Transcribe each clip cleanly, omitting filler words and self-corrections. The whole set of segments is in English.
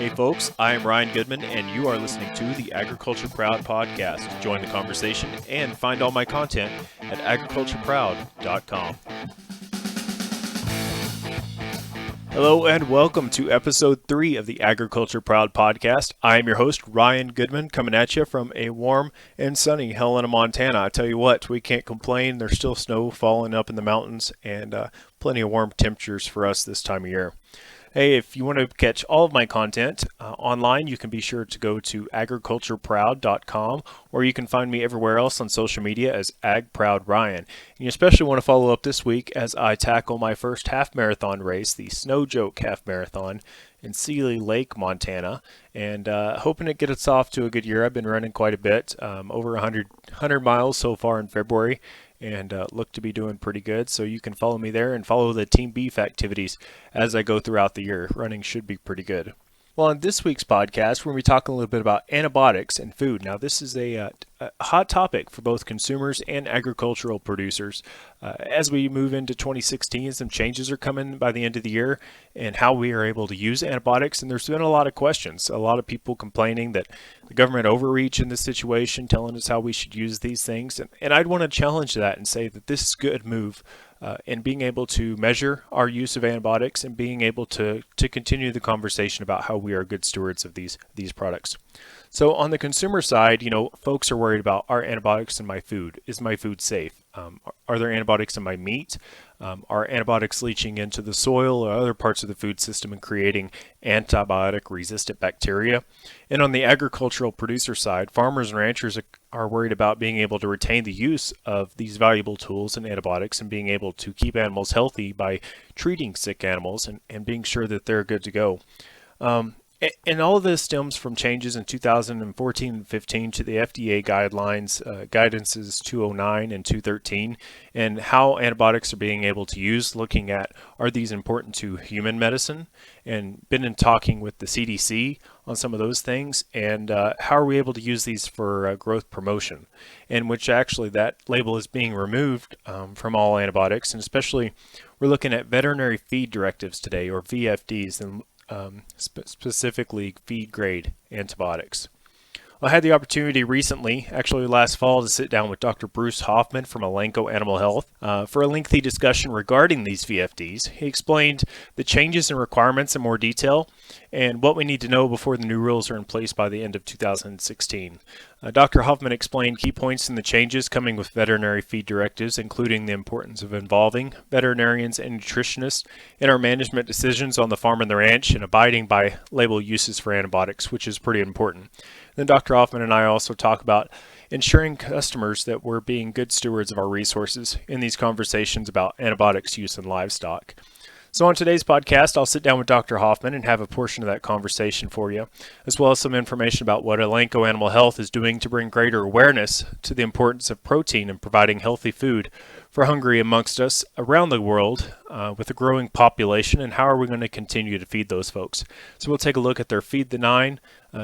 Hey folks, I am Ryan Goodman and you are listening to the Agriculture Proud podcast. Join the conversation and find all my content at agricultureproud.com. Hello and welcome to episode 3 of the Agriculture Proud podcast. I am your host, Ryan Goodman, coming at you from a warm and sunny Helena, Montana. I tell you what, we can't complain. There's still snow falling up in the mountains and plenty of warm temperatures for us this time of year. Hey, if you want to catch all of my content online, you can be sure to go to agricultureproud.com, or you can find me everywhere else on social media as AgProudRyan. And you especially want to follow up this week as I tackle my first half marathon race, the Snow Joke Half Marathon in Seeley Lake, Montana, and hoping to get us off to a good year. I've been running quite a bit, over 100 miles so far in February, and look to be doing pretty good. So you can follow me there and follow the Team Beef activities as I go throughout the year. Running should be pretty good. Well, on this week's podcast, we're going to be talking a little bit about antibiotics and food. Now, this is a hot topic for both consumers and agricultural producers. As we move into 2016, some changes are coming by the end of the year and how we are able to use antibiotics. And there's been a lot of questions, a lot of people complaining that the government overreach in this situation, telling us how we should use these things. And I'd want to challenge that and say that this is a good move in being able to measure our use of antibiotics and being able to continue the conversation about how we are good stewards of these products. So on the consumer side, folks are worried about, are antibiotics in my food? Is my food safe? Are there antibiotics in my meat? Are antibiotics leaching into the soil or other parts of the food system and creating antibiotic-resistant bacteria? And on the agricultural producer side, farmers and ranchers are worried about being able to retain the use of these valuable tools and antibiotics and being able to keep animals healthy by treating sick animals and being sure that they're good to go. And all of this stems from changes in 2014 and 15 to the FDA guidelines, guidances 209 and 213, and how antibiotics are being able to use, looking at, are these important to human medicine? And been in talking with the CDC on some of those things, and how are we able to use these for growth promotion? And which actually that label is being removed from all antibiotics, and especially we're looking at Veterinary Feed Directives today, or VFDs, and specifically feed grade antibiotics. I had the opportunity recently, actually last fall, to sit down with Dr. Bruce Hoffman from Elanco Animal Health for a lengthy discussion regarding these VFDs. He explained the changes and requirements in more detail and what we need to know before the new rules are in place by the end of 2016. Dr. Hoffman explained key points in the changes coming with veterinary feed directives, including the importance of involving veterinarians and nutritionists in our management decisions on the farm and the ranch and abiding by label uses for antibiotics, which is pretty important. Then Dr. Hoffman and I also talk about ensuring customers that we're being good stewards of our resources in these conversations about antibiotics use in livestock. So on today's podcast, I'll sit down with Dr. Hoffman and have a portion of that conversation for you, as well as some information about what Elanco Animal Health is doing to bring greater awareness to the importance of protein and providing healthy food for hungry amongst us around the world with a growing population, and how are we going to continue to feed those folks. So we'll take a look at their Feed the Nine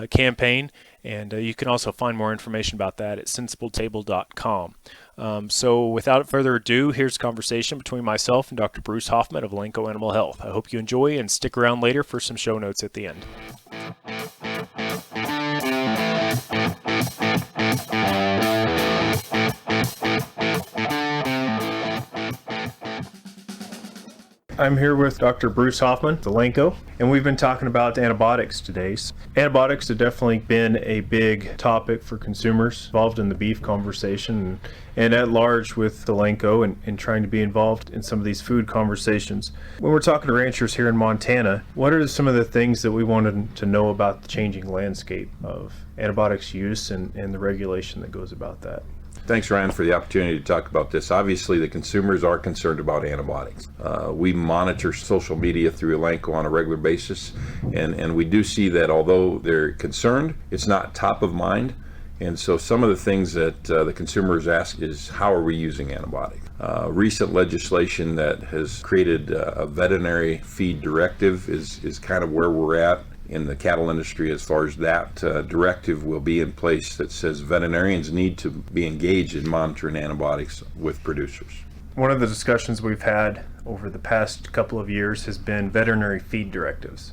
campaign, and you can also find more information about that at sensible-table.com. So without further ado, here's a conversation between myself and Dr. Bruce Hoffman of Elanco Animal Health. I hope you enjoy and stick around later for some show notes at the end. I'm here with Dr. Bruce Hoffman, of Elanco, and we've been talking about antibiotics today. Antibiotics have definitely been a big topic for consumers involved in the beef conversation and at large with Elanco and trying to be involved in some of these food conversations. When we're talking to ranchers here in Montana, what are some of the things that we wanted to know about the changing landscape of antibiotics use and the regulation that goes about that? Thanks, Ryan, for the opportunity to talk about this. Obviously, the consumers are concerned about antibiotics. We monitor social media through Elanco on a regular basis, and we do see that although they're concerned, it's not top of mind. And so some of the things that the consumers ask is, how are we using antibiotics? Recent legislation that has created a veterinary feed directive is kind of where we're at in the cattle industry as far as that directive will be in place that says veterinarians need to be engaged in monitoring antibiotics with producers. One of the discussions we've had over the past couple of years has been veterinary feed directives.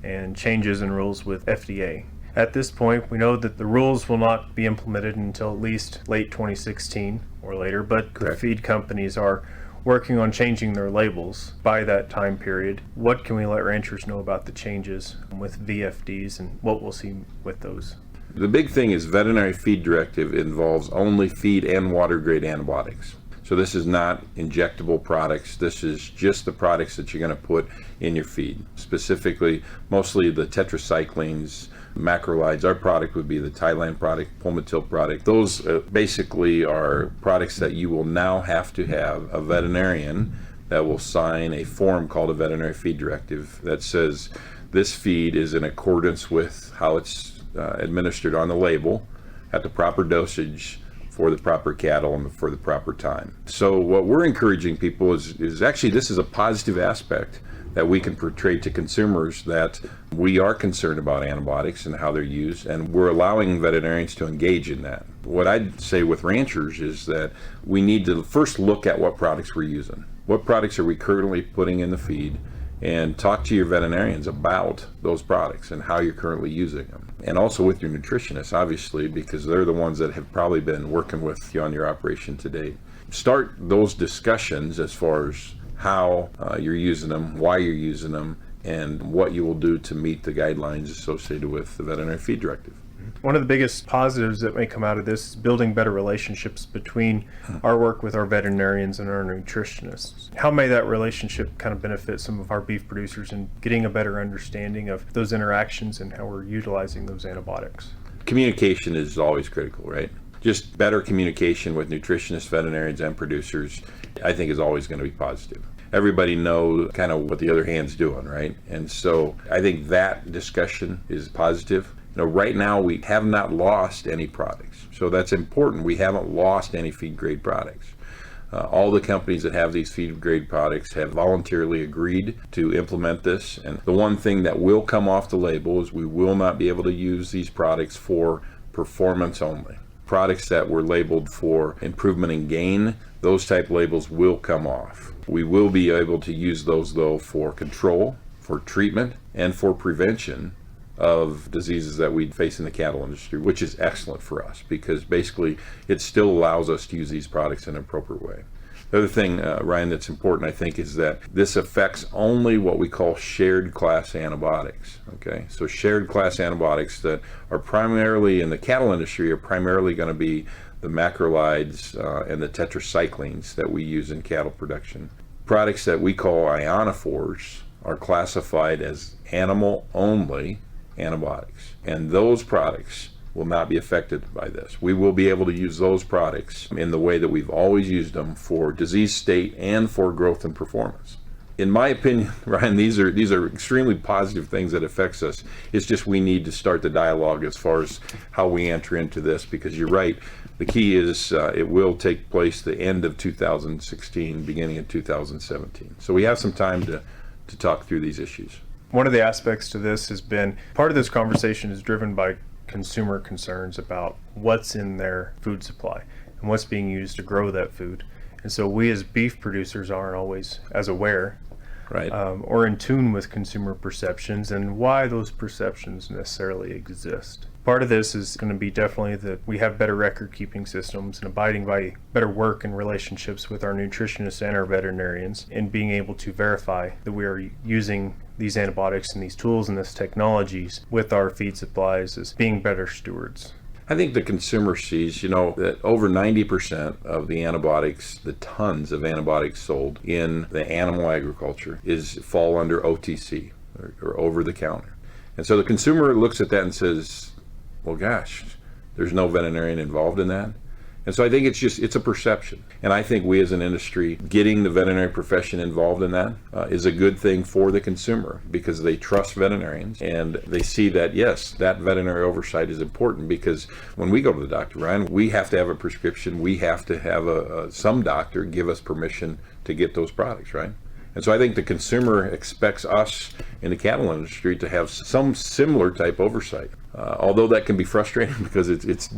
and changes in rules with FDA. At this point, we know that the rules will not be implemented until at least late 2016 or later, but Correct. The feed companies are working on changing their labels by that time period. What can we let ranchers know about the changes with VFDs and what we'll see with those? The big thing is Veterinary Feed Directive involves only feed and water grade antibiotics. So this is not injectable products. This is just the products that you're going to put in your feed. Specifically, mostly the tetracyclines, macrolides. Our product would be the Thailand product, Pulmotil product. Those basically are products that you will now have to have a veterinarian that will sign a form called a Veterinary Feed Directive that says this feed is in accordance with how it's administered on the label at the proper dosage for the proper cattle and for the proper time. So what we're encouraging people is actually this is a positive aspect that we can portray to consumers, that we are concerned about antibiotics and how they're used, and we're allowing veterinarians to engage in that. What I'd say with ranchers is that we need to first look at what products we're using. What products are we currently putting in the feed? And talk to your veterinarians about those products and how you're currently using them. And also with your nutritionists, obviously, because they're the ones that have probably been working with you on your operation to date. Start those discussions as far as how you're using them, why you're using them, and what you will do to meet the guidelines associated with the Veterinary Feed Directive. One of the biggest positives that may come out of this is building better relationships between our work with our veterinarians and our nutritionists. How may that relationship kind of benefit some of our beef producers in getting a better understanding of those interactions and how we're utilizing those antibiotics? Communication is always critical, right? Just better communication with nutritionists, veterinarians, and producers, I think, is always going to be positive. Everybody knows kind of what the other hand's doing, right? And so I think that discussion is positive. You know, right now we have not lost any products, so that's important. We haven't lost any feed grade products. All the companies that have these feed grade products have voluntarily agreed to implement this, and the one thing that will come off the label is we will not be able to use these products for performance only. Products that were labeled for improvement and gain, those type labels will come off. We will be able to use those though for control, for treatment, and for prevention of diseases that we face in the cattle industry, which is excellent for us because basically it still allows us to use these products in an appropriate way. The other thing, Ryan, that's important, I think, is that this affects only what we call shared class antibiotics. Okay, so shared class antibiotics that are primarily in the cattle industry are primarily going to be the macrolides and the tetracyclines that we use in cattle production. Products that we call ionophores are classified as animal-only antibiotics, and those products will not be affected by this. We will be able to use those products in the way that we've always used them for disease state and for growth and performance. In my opinion, Ryan, these are extremely positive things that affects us. It's just we need to start the dialogue as far as how we enter into this, because you're right, the key is it will take place the end of 2016, beginning of 2017. So we have some time to talk through these issues. One of the aspects to this has been, part of this conversation is driven by consumer concerns about what's in their food supply and what's being used to grow that food. And so we as beef producers aren't always as aware, right, or in tune with consumer perceptions and why those perceptions necessarily exist. Part of this is going to be definitely that we have better record keeping systems and abiding by better work and relationships with our nutritionists and our veterinarians, and being able to verify that we are using these antibiotics and these tools and these technologies with our feed supplies as being better stewards. I think the consumer sees, that over 90% of the antibiotics, the tons of antibiotics sold in the animal agriculture fall under OTC or over the counter. And so the consumer looks at that and says, well, gosh, there's no veterinarian involved in that. And so I think it's a perception. And I think we as an industry, getting the veterinary profession involved in that is a good thing for the consumer, because they trust veterinarians and they see that, yes, that veterinary oversight is important, because when we go to the doctor, Ryan, we have to have a prescription. We have to have some doctor give us permission to get those products, right? And so I think the consumer expects us in the cattle industry to have some similar type oversight. Although that can be frustrating because it's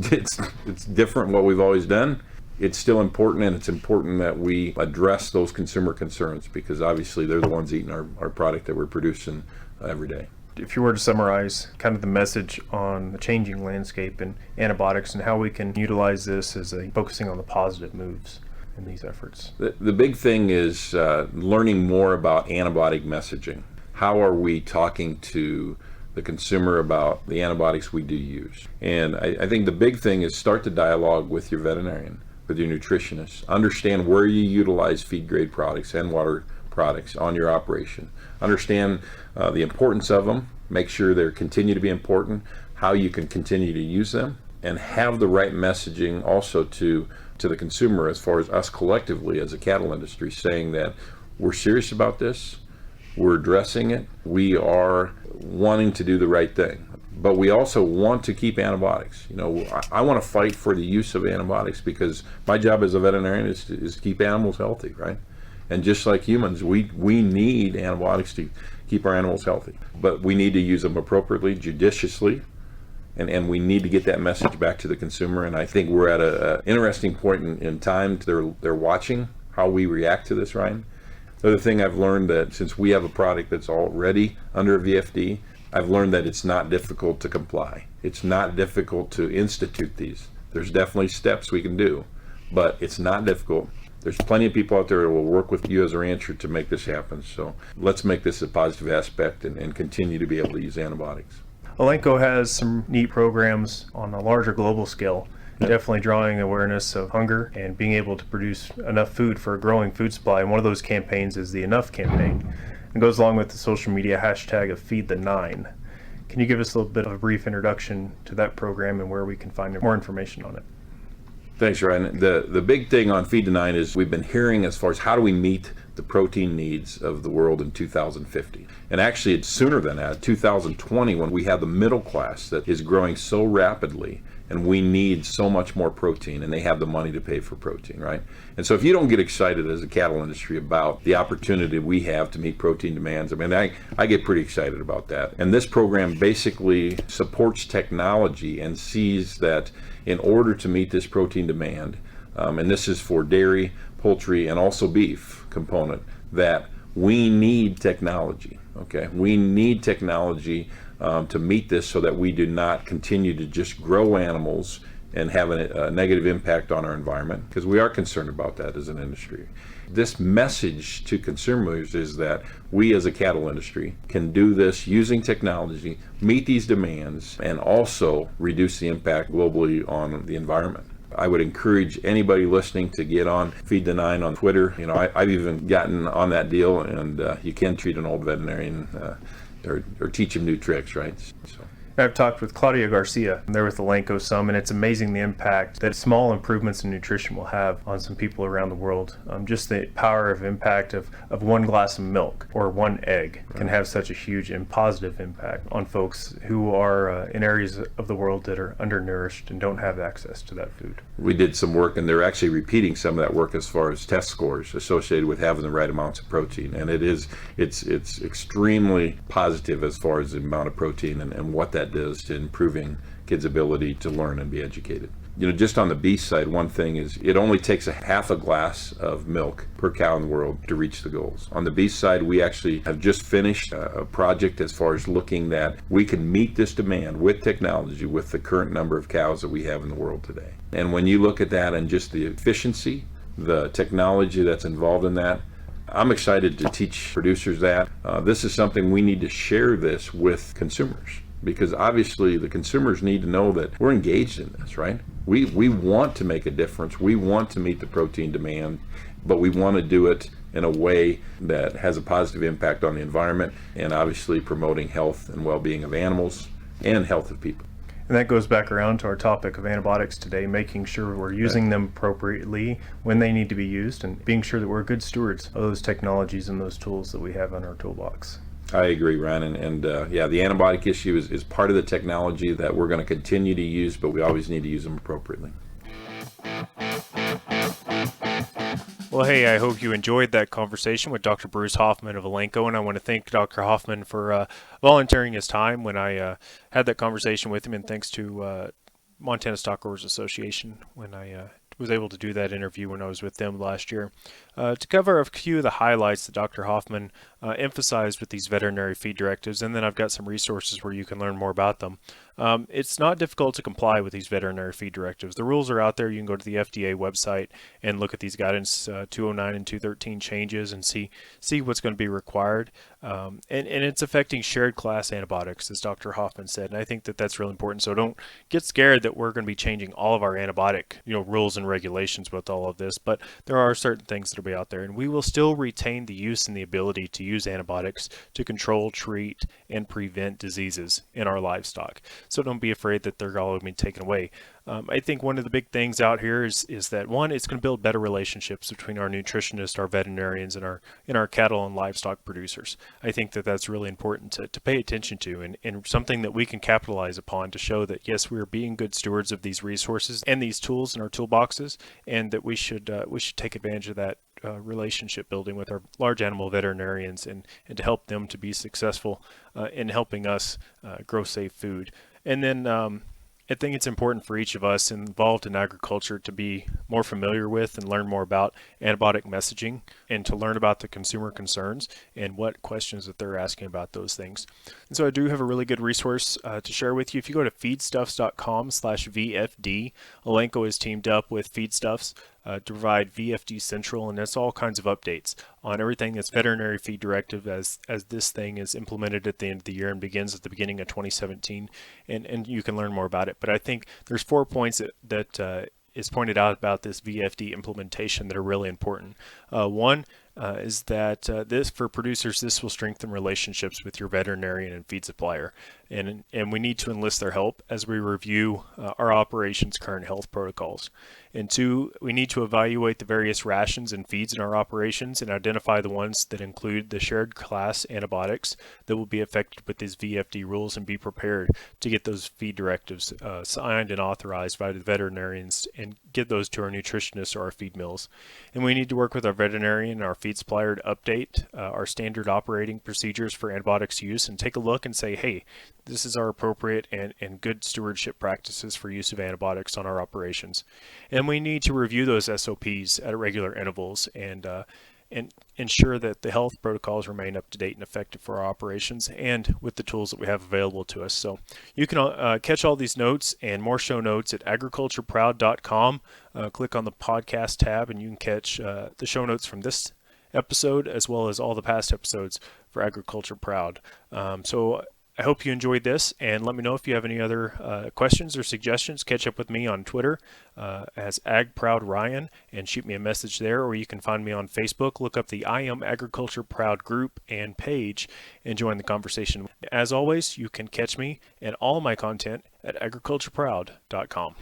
different what we've always done, it's still important, and it's important that we address those consumer concerns, because obviously they're the ones eating our product that we're producing every day. If you were to summarize kind of the message on the changing landscape in antibiotics and how we can utilize this as focusing on the positive moves in these efforts. The big thing is learning more about antibiotic messaging. How are we talking to the consumer about the antibiotics we do use? And I think the big thing is start the dialogue with your veterinarian, with your nutritionist. Understand where you utilize feed grade products and water products on your operation. Understand the importance of them, make sure they continue to be important, how you can continue to use them, and have the right messaging also to the consumer as far as us collectively as a cattle industry, saying that we're serious about this, we're addressing it, we are wanting to do the right thing. But we also want to keep antibiotics. I want to fight for the use of antibiotics because my job as a veterinarian is to keep animals healthy, right? And just like humans, we need antibiotics to keep our animals healthy. But we need to use them appropriately, judiciously, and we need to get that message back to the consumer. And I think we're at an interesting point in time. They're watching how we react to this, Ryan. The other thing I've learned that since we have a product that's already under a VFD, I've learned that it's not difficult to comply. It's not difficult to institute these. There's definitely steps we can do, but it's not difficult. There's plenty of people out there that will work with you as a rancher to make this happen. So let's make this a positive aspect and continue to be able to use antibiotics. Elanco has some neat programs on a larger global scale, definitely drawing awareness of hunger and being able to produce enough food for a growing food supply. And one of those campaigns is the Enough campaign. It goes along with the social media hashtag of Feed the Nine. Can you give us a little bit of a brief introduction to that program and where we can find more information on it? Thanks, Ryan. The big thing on Feed the Nine is we've been hearing as far as how do we meet the protein needs of the world in 2050. And actually it's sooner than that, 2020, when we have the middle class that is growing so rapidly and we need so much more protein and they have the money to pay for protein, right? And so if you don't get excited as a cattle industry about the opportunity we have to meet protein demands, I mean, I get pretty excited about that. And this program basically supports technology and sees that in order to meet this protein demand, and this is for dairy, poultry, and also beef component, that we need technology, okay? We need technology to meet this so that we do not continue to just grow animals and have a negative impact on our environment, because we are concerned about that as an industry. This message to consumers is that we as a cattle industry can do this using technology, meet these demands, and also reduce the impact globally on the environment. I would encourage anybody listening to get on Feed the Nine on Twitter. I've even gotten on that deal, and you can treat an old veterinarian or teach him new tricks, right? So. I've talked with Claudia Garcia. They're with Elanco some, and it's amazing the impact that small improvements in nutrition will have on some people around the world. Just the power of impact of one glass of milk or one egg can have such a huge and positive impact on folks who are in areas of the world that are undernourished and don't have access to that food. We did some work, and they're actually repeating some of that work as far as test scores associated with having the right amounts of protein. And it's extremely positive as far as the amount of protein and what that does to improving kids' ability to learn and be educated. Just on the beef side, one thing is it only takes a half a glass of milk per cow in the world to reach the goals. On the beef side, we actually have just finished a project as far as looking that we can meet this demand with technology with the current number of cows that we have in the world today. And when you look at that and just the efficiency, the technology that's involved in that, I'm excited to teach producers that. This is something we need to share this with consumers, because obviously the consumers need to know that we're engaged in this, right? We want to make a difference. We want to meet the protein demand, but we want to do it in a way that has a positive impact on the environment and obviously promoting health and well-being of animals and health of people. And that goes back around to our topic of antibiotics today, making sure we're using them appropriately when they need to be used and being sure that we're good stewards of those technologies and those tools that we have in our toolbox. I agree, Ryan, and the antibiotic issue is part of the technology that we're going to continue to use, but we always need to use them appropriately. Well, hey, I hope you enjoyed that conversation with Dr. Bruce Hoffman of Elanco, and I want to thank Dr. Hoffman for volunteering his time when I had that conversation with him, and thanks to Montana Stockgrowers Association when I was able to do that interview when I was with them last year. To cover a few of the highlights that Dr. Hoffman emphasized with these veterinary feed directives, and then I've got some resources where you can learn more about them. It's not difficult to comply with these veterinary feed directives. The rules are out there. You can go to the FDA website and look at these guidance 209 and 213 changes and see what's going to be required. And it's affecting shared class antibiotics, as Dr. Hoffman said, and I think that that's really important. So don't get scared that we're going to be changing all of our antibiotic rules and regulations with all of this, but there are certain things that will be out there, and we will still retain the use and the ability to use antibiotics to control, treat, and prevent diseases in our livestock. So don't be afraid that they're all going to be taken away. I think one of the big things out here is that, one, it's going to build better relationships between our nutritionists, our veterinarians, and our cattle and livestock producers. I think that that's really important to pay attention to, and something that we can capitalize upon to show that, yes, we are being good stewards of these resources and these tools in our toolboxes, and that we should take advantage of that relationship building with our large animal veterinarians and to help them to be successful in helping us grow safe food. And then I think it's important for each of us involved in agriculture to be more familiar with and learn more about antibiotic messaging, and to learn about the consumer concerns and what questions that they're asking about those things. And so I do have a really good resource to share with you. If you go to feedstuffs.com/VFD, Elanco has teamed up with Feedstuffs to provide VFD Central, and that's all kinds of updates on everything that's Veterinary Feed Directive as this thing is implemented at the end of the year and begins at the beginning of 2017, and you can learn more about it. But I think there's 4 points that is pointed out about this VFD implementation that are really important. One is that this, for producers, this will strengthen relationships with your veterinarian and feed supplier, and we need to enlist their help as we review our operations' current health protocols. And 2, we need to evaluate the various rations and feeds in our operations and identify the ones that include the shared class antibiotics that will be affected with these VFD rules, and be prepared to get those feed directives signed and authorized by the veterinarians and get those to our nutritionists or our feed mills. And we need to work with our veterinarian and our feed supplier to update our standard operating procedures for antibiotics use, and take a look and say, hey, this is our appropriate and good stewardship practices for use of antibiotics on our operations. And we need to review those SOPs at regular intervals and ensure that the health protocols remain up to date and effective for our operations and with the tools that we have available to us. So you can catch all these notes and more show notes at agricultureproud.com. Click on the podcast tab and you can catch the show notes from this episode as well as all the past episodes for Agriculture Proud. So I hope you enjoyed this, and let me know if you have any other questions or suggestions. Catch up with me on Twitter as AgProudRyan and shoot me a message there, or you can find me on Facebook. Look up the I Am Agriculture Proud group and page and join the conversation. As always, you can catch me and all my content at agricultureproud.com.